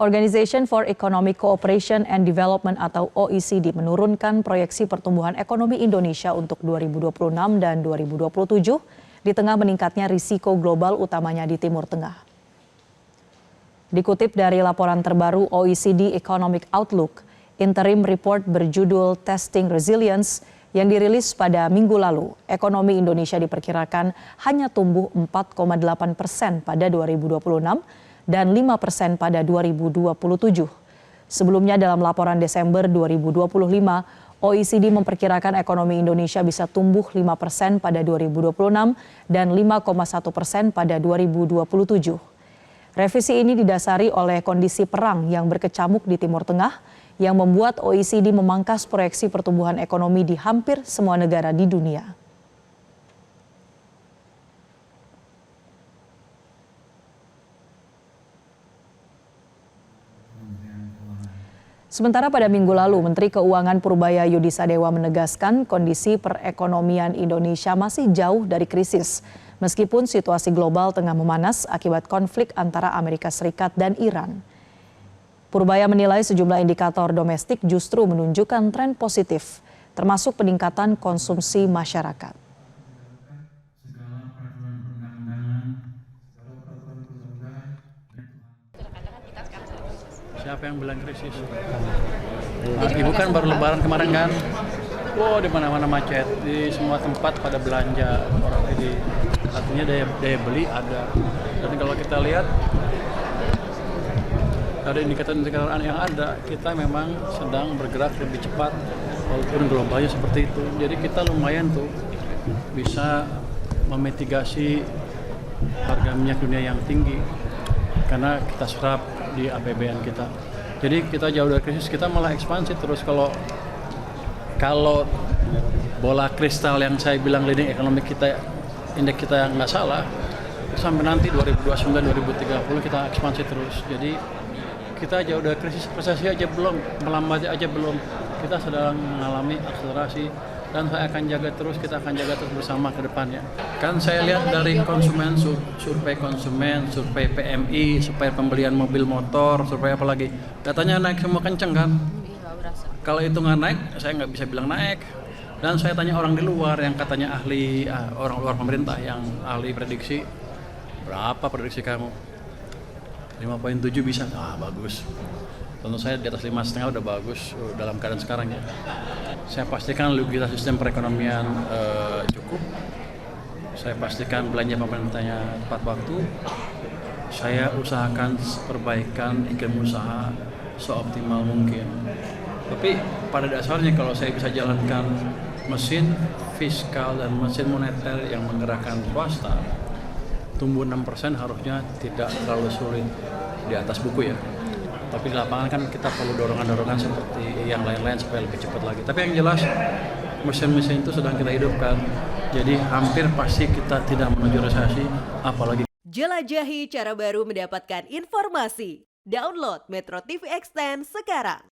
Organization for Economic Cooperation and Development atau OECD menurunkan proyeksi pertumbuhan ekonomi Indonesia untuk 2026 dan 2027 di tengah meningkatnya risiko global utamanya di Timur Tengah. Dikutip dari laporan terbaru OECD Economic Outlook, interim report berjudul Testing Resilience yang dirilis pada minggu lalu, ekonomi Indonesia diperkirakan hanya tumbuh 4,8% pada 2026 dan 5% pada 2027. Sebelumnya dalam laporan Desember 2025, OECD memperkirakan ekonomi Indonesia bisa tumbuh 5% pada 2026 dan 5,1% pada 2027. Revisi ini didasari oleh kondisi perang yang berkecamuk di Timur Tengah yang membuat OECD memangkas proyeksi pertumbuhan ekonomi di hampir semua negara di dunia. Sementara pada minggu lalu, Menteri Keuangan Purbaya Yudisadewa menegaskan kondisi perekonomian Indonesia masih jauh dari krisis, meskipun situasi global tengah memanas akibat konflik antara Amerika Serikat dan Iran. Purbaya menilai sejumlah indikator domestik justru menunjukkan tren positif, termasuk peningkatan konsumsi masyarakat. Siapa yang bilang krisis? Ibu kan baru lebaran kemarin kan? Wow, di mana-mana macet, di semua tempat pada belanja orang ini. Artinya daya beli ada. Dan kalau kita lihat dari indikator-indikator yang ada, kita memang sedang bergerak lebih cepat walaupun globalnya seperti itu. Jadi kita lumayan tuh bisa memitigasi harga minyak dunia yang tinggi karena kita serap di APBN kita. Jadi kita jauh dari krisis, kita malah ekspansi terus. Kalau bola kristal yang saya bilang leading ekonomi kita, indeks kita yang nggak salah, sampai nanti 2029-2030 kita ekspansi terus. Jadi kita jauh dari krisis, resesi aja belum, melambat aja belum. Kita sedang mengalami akselerasi. Dan saya akan jaga terus, kita akan jaga terus bersama ke depannya. Kan saya lihat dari konsumen, survei konsumen, survei PMI, survei pembelian mobil motor, survei apa lagi. Katanya naik semua kenceng kan? Kalau itu nggak naik, saya nggak bisa bilang naik. Dan saya tanya orang di luar yang katanya ahli, orang luar pemerintah yang ahli prediksi. Berapa prediksi kamu? 5,7 bisa? Bagus. Tentu saya di atas 5,5 udah bagus dalam keadaan sekarang ya. Saya pastikan likuiditas sistem perekonomian cukup. Saya pastikan belanja pemerintahnya tepat waktu. Saya usahakan perbaikan iklim usaha seoptimal mungkin. Tapi pada dasarnya kalau saya bisa jalankan mesin fiskal dan mesin moneter yang menggerakkan swasta, tumbuh 6% harusnya tidak terlalu sulit di atas buku ya. Tapi di lapangan kan kita perlu dorongan-dorongan seperti yang lain-lain supaya lebih cepat lagi. Tapi yang jelas mesin-mesin itu sedang kita hidupkan. Jadi hampir pasti kita tidak menuju resesi, apalagi. Jelajahi cara baru mendapatkan informasi. Download Metro TV Extend sekarang.